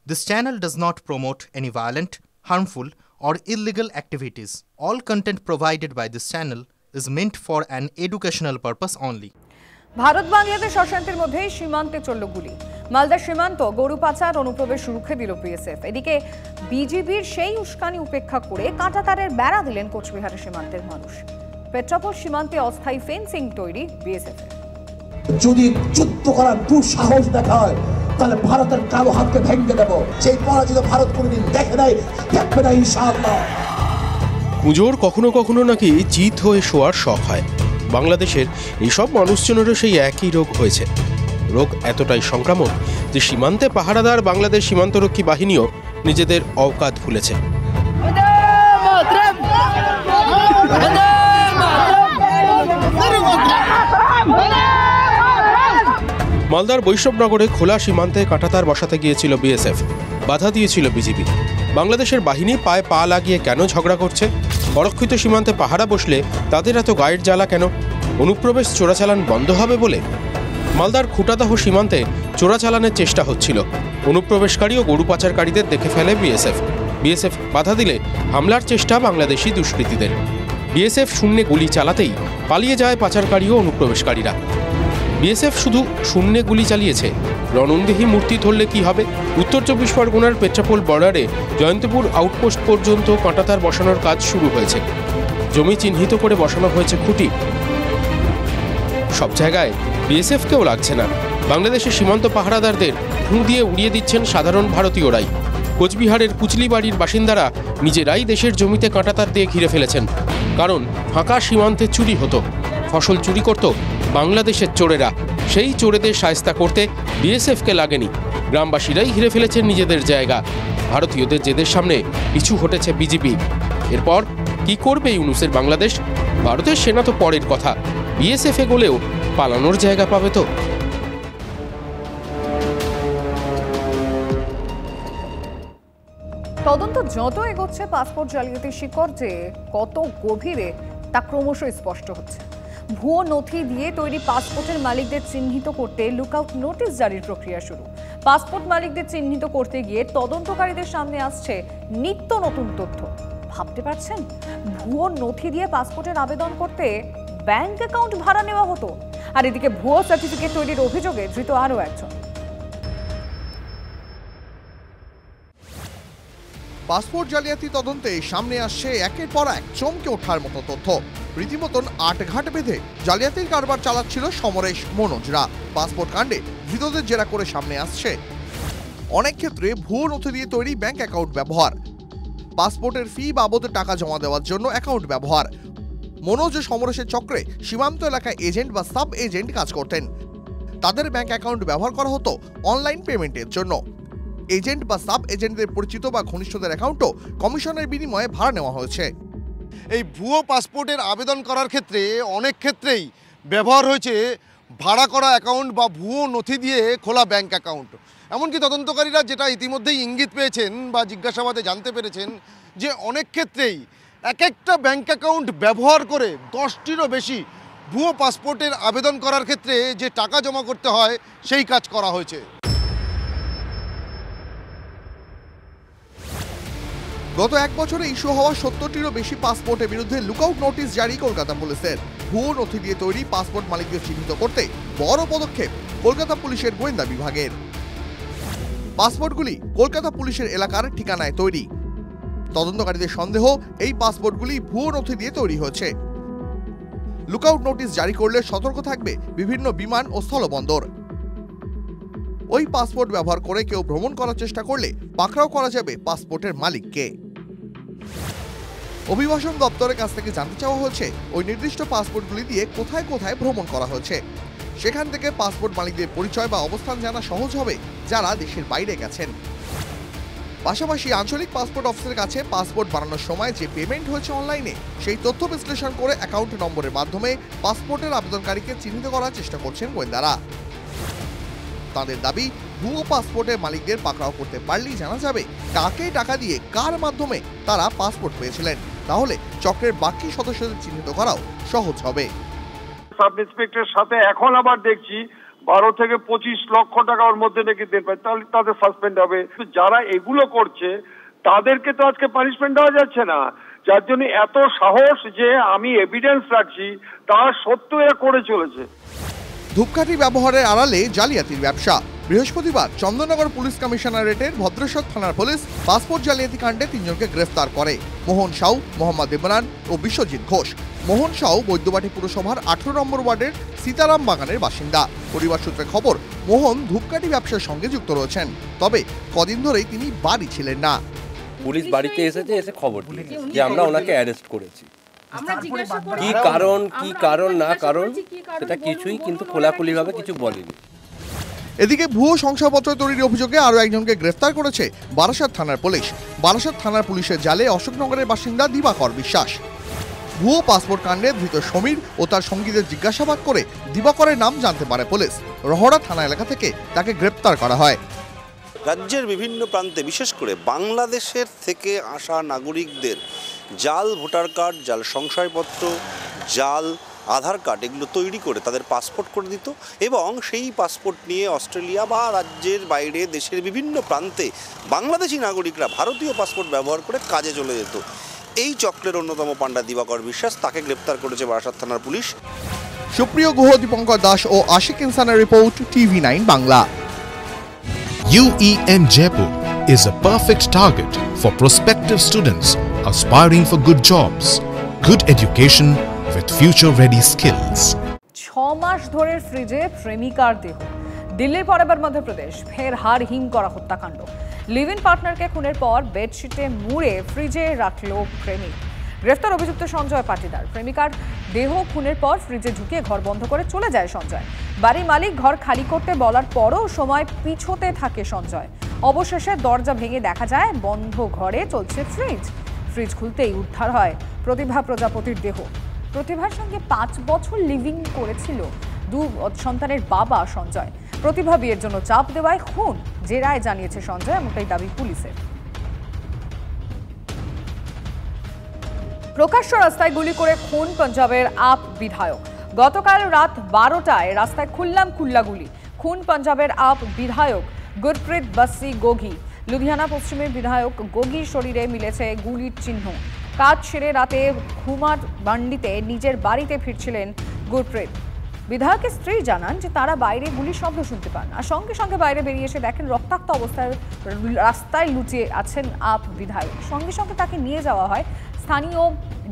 This channel does not promote any violent, harmful, or illegal activities. All content provided by this channel is meant for an educational purpose only. Bharat Bangladesh অশান্তির মধ্যে সীমান্তে চলল গুলি। মালদা সীমান্ত গরু পাচার অনুপ্রবেশ রুখে দিল বিএসএফ। এদিকে বিজিবির সেই উস্কানি উপেক্ষা করে কাঁটাতারের বেড়া দিলেন কোচবিহারের সীমান্তের মানুষ। পেট্রাপোল সীমান্তে অস্থায়ী ফেন্সিং তৈরি বিএসএফ। যদি যুদ্ধ করার দুঃসাহস দেখায় তাহলে ভারতের কালো হাতকে ভেঙে দেব। সেই পরাজিত ভারত কোনোদিন দেখে নাই, দেখবে না ইনশাআল্লাহ। পুজোর কখনো কখনো নাকি জিত হয়ে শোয়ার শখ হয়। বাংলাদেশের এইসব মানুষজনেরও সেই একই রোগ হয়েছে। রোগ এতটাই সংক্রামক যে সীমান্তে পাহারাদার বাংলাদেশ সীমান্তরক্ষী বাহিনীও নিজেদের অওকাত ভুলেছে। মালদার বৈষ্ণবনগরে খোলা সীমান্তে কাঁটাতার বসাতে গিয়েছিল বিএসএফ, বাধা দিয়েছিল বিজিবি। বাংলাদেশের বাহিনী পায়ে পা লাগিয়ে কেন ঝগড়া করছে? অরক্ষিত সীমান্তে পাহারা বসলে তাদের এত গায়ের জ্বালা কেন? অনুপ্রবেশ চোরাচালান বন্ধ হবে বলে? মালদার খুঁটাদাহ সীমান্তে চোরাচালানের চেষ্টা হচ্ছিল। অনুপ্রবেশকারী ও গরু পাচারকারীদের দেখে ফেলে বিএসএফ বাধা দিলে হামলার চেষ্টা বাংলাদেশি দুষ্কৃতীদের। বিএসএফ শূন্যে গুলি চালাতেই পালিয়ে যায় পাচারকারী ও অনুপ্রবেশকারীরা। বিএসএফ শুধু শূন্যে গুলি চালিয়েছে, রণংদেহী মূর্তি ধরলে কি হবে? উত্তর 24 পরগনার পেট্রাপোল বর্ডারে জয়ন্তপুর আউটপোস্ট পর্যন্ত কাঁটাতার বসানোর কাজ শুরু হয়েছে। জমি চিহ্নিত করে বসানো হয়েছে খুঁটি। সব জায়গায় বিএসএফকেও লাগছে না। বাংলাদেশের সীমান্ত পাহারাদারদের ফুঁ দিয়ে উড়িয়ে দিচ্ছেন সাধারণ ভারতীয়রাই। কোচবিহারের কুচলিবাড়ির বাসিন্দারা নিজেরাই দেশের জমিতে কাঁটাতার দিয়ে ঘিরে ফেলেছেন। কারণ ফাঁকা সীমান্তে চুরি হতো, ফসল চুরি করত বাংলাদেশের চোরেরা। সেই চোরেদের শায়েস্তা করতে বিএসএফকে লাগেনি, গ্রামবাসীরাই ঘিরে ফেলেছেন নিজেদের জায়গা। ভারতীয়দের জেদের সামনে পিছু হটেছে বিজিবি। এরপর কি করবে ইউনূসের বাংলাদেশ? ভারতের সেনা তো পরের কথা, বিএসএফ এগোলেও পালানোর জায়গা পাবে তো? তদন্ত যত এগোচ্ছে পাসপোর্ট জালিয়াতির শিকড় যে কত গভীরে তা ক্রমশ স্পষ্ট হচ্ছে। ভুয়ো নথি দিয়ে তৈরি পাসপোর্টের মালিকদের চিহ্নিত করতে লুকআউট নোটিশ জারির প্রক্রিয়া শুরু। পাসপোর্ট মালিকদের চিহ্নিত করতে গিয়ে তদন্তকারীদের সামনে আসছে নিত্য নতুন তথ্য। ভাবতে পারছেন, ভুয়ো নথি দিয়ে পাসপোর্টের আবেদন করতে ব্যাংক অ্যাকাউন্ট ভাড়া নেওয়া হতো। আর এদিকে ভুয়ো সার্টিফিকেট তৈরির অভিযোগে ধৃত আরও একজন। পাসপোর্ট জালিয়াতি তদন্তে সামনে আসছে একের পর এক চমকে ওঠার মতো তথ্য। রীতিমতন আটঘাট বেঁধে জালিয়াতির কারবার চালাচ্ছিল সমরেশ মনোজরা। পাসপোর্ট কাণ্ডে ধৃতদের জেরা করে সামনে আসছে অনেক ক্ষেত্রে ভুয়ো নথি দিয়ে তৈরি ব্যাংক অ্যাকাউন্ট ব্যবহার, পাসপোর্টের ফি বাবদ টাকা জমা দেওয়ার জন্য অ্যাকাউন্ট ব্যবহার। মনোজ ও সমরেশের চক্রে সীমান্ত এলাকায় এজেন্ট বা সাব এজেন্ট কাজ করতেন। তাদের ব্যাংক অ্যাকাউন্ট ব্যবহার করা হতো অনলাইন পেমেন্টের জন্য। এজেন্ট বা সাব এজেন্টদের পরিচিত বা ঘনিষ্ঠদের অ্যাকাউন্টও কমিশনের বিনিময়ে ভাড়া নেওয়া হয়েছে। এই ভুয়ো পাসপোর্টের আবেদন করার ক্ষেত্রে অনেক ক্ষেত্রেই ব্যবহার হয়েছে ভাড়া করা অ্যাকাউন্ট বা ভুয়ো নথি দিয়ে খোলা ব্যাংক অ্যাকাউন্ট। এমনকি তদন্তকারীরা যেটা ইতিমধ্যেই ইঙ্গিত পেয়েছেন বা জিজ্ঞাসাবাদে জানতে পেরেছেন যে অনেক ক্ষেত্রেই এক একটা ব্যাংক অ্যাকাউন্ট ব্যবহার করে 10টিরও বেশি ভুয়ো পাসপোর্টের আবেদন করার ক্ষেত্রে যে টাকা জমা করতে হয় সেই কাজ করা হয়েছে। গত এক বছরে ইস্যু হওয়া 70টিরও বেশি পাসপোর্টের বিরুদ্ধে লুকআউট নোটিশ জারি কলকাতা পুলিশের। ভুয়ো নথি দিয়ে তৈরি পাসপোর্ট মালিকদের চিহ্নিত করতে বড় পদক্ষেপ কলকাতা পুলিশের গোয়েন্দা বিভাগের। পাসপোর্টগুলি কলকাতা পুলিশের এলাকার ঠিকানায় তৈরি। তদন্তকারীদের সন্দেহ এই পাসপোর্টগুলি ভুয়ো নথি দিয়ে তৈরি হয়েছে। লুকআউট নোটিশ জারি করলে সতর্ক থাকবে বিভিন্ন বিমান ও স্থলবন্দর। ওই পাসপোর্ট ব্যবহার করে কেউ ভ্রমণ করার চেষ্টা করলে পাকড়াও করা যাবে পাসপোর্টের মালিককে। অভিবাসন দপ্তরের কাছ থেকে জানতে চাওয়া হচ্ছে ওই নির্দিষ্ট পাসপোর্টগুলি দিয়ে কোথায় কোথায় ভ্রমণ করা হয়েছে। সেখান থেকে পাসপোর্ট মালিকদের পরিচয় বা অবস্থান জানা সহজ হবে যারা দেশের বাইরে গেছেন। পাশাপাশি আঞ্চলিক পাসপোর্ট অফিসের কাছে পাসপোর্ট বানানোর সময় যে পেমেন্ট হয়েছে অনলাইনে সেই তথ্য বিশ্লেষণ করে অ্যাকাউন্ট নম্বরের মাধ্যমে পাসপোর্টের আবেদনকারীকে চিহ্নিত করার চেষ্টা করছেন গোয়েন্দারা। তাদের দাবি, ভুয়ো পাসপোর্টের মালিকদের পাকড়াও করতে পারলেই জানা যাবে কাকে টাকা দিয়ে কার মাধ্যমে তারা পাসপোর্ট পেয়েছিলেন। তাহলে চক্রের বাকি সদস্যদের চিহ্নিত করাও সহজ হবে। সাব ইন্সপেক্টরের সাথে এখন আবার দেখছি 12 থেকে 25 লক্ষ টাকার মধ্যে নাকি দেন পায়, তাহলে তাদের সাসপেন্ড হবে। যারা এগুলো করছে তাদেরকে তো আজকে পানিশমেন্ট দেওয়া যাচ্ছে না, যার জন্য এত সাহস যে আমি এভিডেন্স রাখছি তা সত্ত্বেও এরা করে চলেছে। ধূপকাঠি ব্যবহারের আড়ালে জালিয়াতির ব্যবসা। বৃহস্পতিবার চন্দননগর পুলিশ কমিশনারেটের ভদ্রেশ্বর থানার পুলিশ পাসপোর্ট জালিয়াতি কাণ্ডে 3 জনকে গ্রেফতার করে। মোহন সাউ, মোহাম্মদ ইমরান ও বিশ্বজিৎ ঘোষ। মোহন সাউ বৈদ্যবাটি পুরসভার 18 নম্বর ওয়ার্ডের সীতারাম বাগানের বাসিন্দা। পরিবার সূত্রে খবর, মোহন ধূপকাঠি ব্যবসার সঙ্গে যুক্ত রয়েছেন, তবে কদিন ধরেই তিনি বাড়ি ছিলেন না। পুলিশ বাড়িতে এসে খবর দিল যে আমরা ওনাকে অ্যারেস্ট করেছি। কি কারণ না কারণ সেটা কিছুই কিন্তু খোলাখুলিভাবে কিছু বলেনি। এদিকে ভুয়ো শংসাপত্র তৈরির অভিযোগে আরও একজনকে গ্রেফতার করেছে বারাসাত থানার পুলিশ। বারাসাত থানার পুলিশের জালে অশোকনগরের বাসিন্দা দিবাকর বিশ্বাস। ভুয়ো পাসপোর্ট কাণ্ডে ধৃত সমীর ও তার সঙ্গীদের জিজ্ঞাসাবাদ করে দিবাকরের নাম জানতে পারে পুলিশ। রহড়া থানা এলাকা থেকে তাকে গ্রেপ্তার করা হয়। রাজ্যের বিভিন্ন প্রান্তে বিশেষ করে বাংলাদেশের থেকে আসা নাগরিকদের জাল ভোটার কার্ড, জাল সংশয়পত্র, জাল আধার কার্ড এগুলো তৈরি করে তাদের পাসপোর্ট করে দিত এবং সেই পাসপোর্ট নিয়ে অস্ট্রেলিয়া বা রাজ্যের বাইরে দেশের বিভিন্ন প্রান্তে বাংলাদেশি নাগরিকরা ভারতীয় পাসপোর্ট ব্যবহার করে কাজে চলে যেত। এই চক্রের অন্যতম পাণ্ডা দিবাকর বিশ্বাস, তাকে গ্রেপ্তার করেছে বারাসাত থানার পুলিশ। সুপ্রিয় গুহ, দীপঙ্কর দাস ও আশিক ইনসানের report, TV9 Bangla. UEM Jaipur is a perfect target for prospective students aspiring for good jobs, good education with future-ready skills. 6 মাস ধরে ফ্রিজে প্রেমিকার দেহ। দিল্লির পর এবার মধ্যপ্রদেশ, ফের হাড় হিম করা হত্যাকাণ্ড। লিভ ইন পার্টনারকে খুনের পর বেডশিটে মুড়ে ফ্রিজে রাখল প্রেমিক। গ্রেফতার অভিযুক্ত সঞ্জয় পাটিদার। প্রেমিকার দেহ খুনের পর ফ্রিজে ঢুকিয়ে ঘর বন্ধ করে চলে যায় সঞ্জয়। বাড়ির মালিক ঘর খালি করতে বলার পরও সময় পিছোতে থাকে সঞ্জয়। অবশেষে দরজা ভেঙে দেখা যায় বন্ধ ঘরে চলছে ফ্রিজ। ফ্রিজ খুলতেই উদ্ধার হয় প্রতিভা প্রজাপতির দেহ। প্রতিভার সঙ্গে 5 বছর লিভিং করেছিল 2 সন্তানের বাবা সঞ্জয়। প্রতিভা বিয়ের জন্য চাপ দেওয়ায় খুন, জেরায় জানিয়েছে সঞ্জয়, এমনটাই দাবি পুলিশের। প্রকাশ্য রাস্তায় গুলি করে খুন পাঞ্জাবের আপ বিধায়ক। গতকাল রাত 12টায় রাস্তায় খুল্লা গুলি। খুন পাঞ্জাবের আপ বিধায়ক গুরপ্রীত বসি গোঘি। লুধিয়ানা পশ্চিমের বিধায়ক গোঘির শরীরে মিলেছে গুলির চিহ্ন। কাজ সেরে রাতে ঘুমার বান্ডিতে নিজের বাড়িতে ফিরছিলেন গুরপ্রীত। বিধায়কের স্ত্রী জানান যে তারা বাইরে গুলির শব্দ শুনতে পান, আর সঙ্গে সঙ্গে বাইরে বেরিয়ে এসে দেখেন রক্তাক্ত অবস্থায় রাস্তায় লুটিয়ে আছেন আপ বিধায়ক। সঙ্গে সঙ্গে তাকে নিয়ে যাওয়া হয় স্থানীয়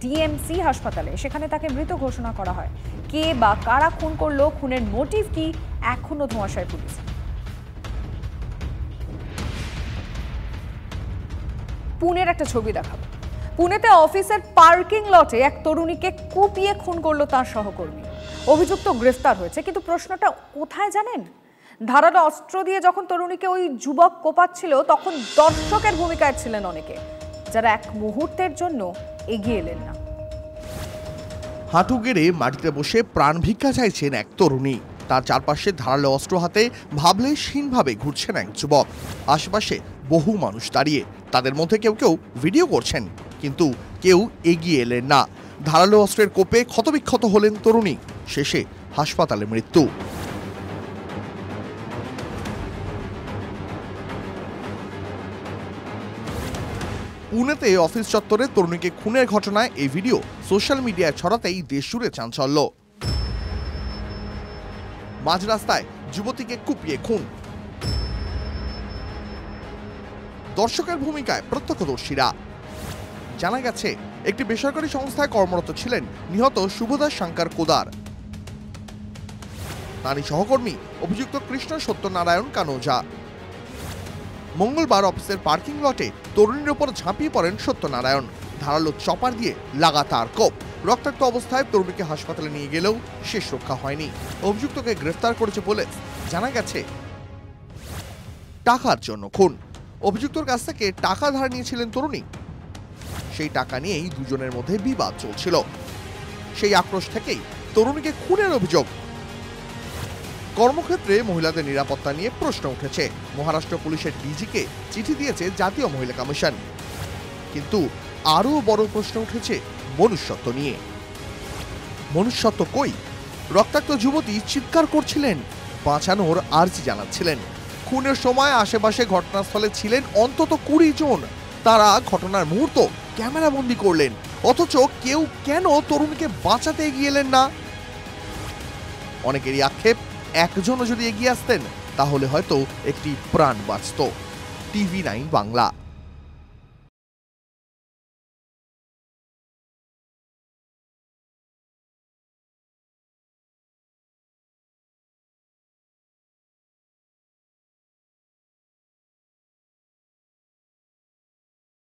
DMC হাসপাতালে। সেখানে তাকে মৃত ঘোষণা করা হয়। কে বা কারা খুন করলো, খুনের মোটিভ কি, এখনো ধোঁয়াশায় পুলিশ। পুনের একটা ছবি দেখাবো। পুনেতে অফিসের পার্কিং লটে এক তরুণীকে কুপিয়ে খুন করলো তার সহকর্মী। অভিযুক্ত গ্রেফতার হয়েছে, কিন্তু প্রশ্নটা কোথায় জানেন? ধারালো অস্ত্র দিয়ে যখন তরুণীকে ওই যুবক কোপাচ্ছিল তখন দর্শকের ভূমিকায় ছিলেন অনেকে, যারা এক মুহূর্তের জন্য এগিয়ে এলেন না। হাঁটু গেড়ে মাটিতে বসে প্রাণ ভিক্ষা চাইছেন এক তরুণী। তার চারপাশে ধারালো অস্ত্র হাতে ভাবলেশহীনভাবে ঘুরছেন এক যুবক। আশেপাশে বহু মানুষ দাঁড়িয়ে, তাদের মধ্যে কেউ কেউ ভিডিও করছেন, কিন্তু কেউ এগিয়ে এলেন না। ধারালো অস্ত্রের কোপে ক্ষতবিক্ষত হলেন তরুণী, শেষে হাসপাতালে মৃত্যু। পুনেতে অফিস চত্বরে তরুণীকে খুনের ঘটনায় এই ভিডিও সোশ্যাল মিডিয়ায় ছড়াতেই দেশ জুড়ে চাঞ্চল্য। মাঝ রাস্তায় যুবতীকে কুপিয়ে খুন, দর্শকের ভূমিকায় প্রত্যক্ষদর্শীরা। জানা গেছে একটি বেসরকারি সংস্থায় কর্মরত ছিলেন নিহত শুভদাস শঙ্কর কোদার। নারী সহকর্মী অভিযুক্ত কৃষ্ণ সত্যনারায়ণ কানোজা। মঙ্গলবার অফিসের পার্কিং লটে তরুণীর ওপর ঝাঁপিয়ে পড়েন সত্যনারায়ণ। ধারালো চপার দিয়ে লাগাতার কোপ। রক্তাক্ত অবস্থায় তরুণীকে হাসপাতালে নিয়ে গেলেও শেষ রক্ষা হয়নি। অভিযুক্তকে গ্রেফতার করেছে পুলিশ। জানা গেছে টাকার জন্য খুন। অভিযুক্তর কাছ থেকে টাকা ধার নিয়েছিলেন তরুণী। সেই টাকা নিয়েই দুজনের মধ্যে বিবাদ চলছিল। সেই আক্রোশ থেকেই তরুণীকে খুনের অভিযোগ। কর্মক্ষেত্রে মহিলাদের নিরাপত্তা নিয়ে প্রশ্ন উঠেছে। মহারাষ্ট্র পুলিশের ডিজিকে চিঠি দিয়েছে জাতীয় মহিলা কমিশন। কিন্তু আরও বড় প্রশ্ন উঠেছে মনুষ্যত্ব নিয়ে। মনুষ্যত্ব কই? রক্তাক্ত যুবতী চিৎকার করছিলেন, বাঁচানোর আর্জি জানাচ্ছিলেন। খুনের সময় আশেপাশে ঘটনাস্থলে ছিলেন অন্তত 20 জন। তারা ঘটনার মুহূর্ত ক্যামেরাবন্দি করলেন, অথচ কেউ কেন তরুণকে বাঁচাতে এগিয়ে এলেন না? অনেকেরই আক্ষেপ, একজনও যদি এগিয়ে আসতেন তাহলে হয়তো একটি প্রাণ বাঁচত। TV9 বাংলা।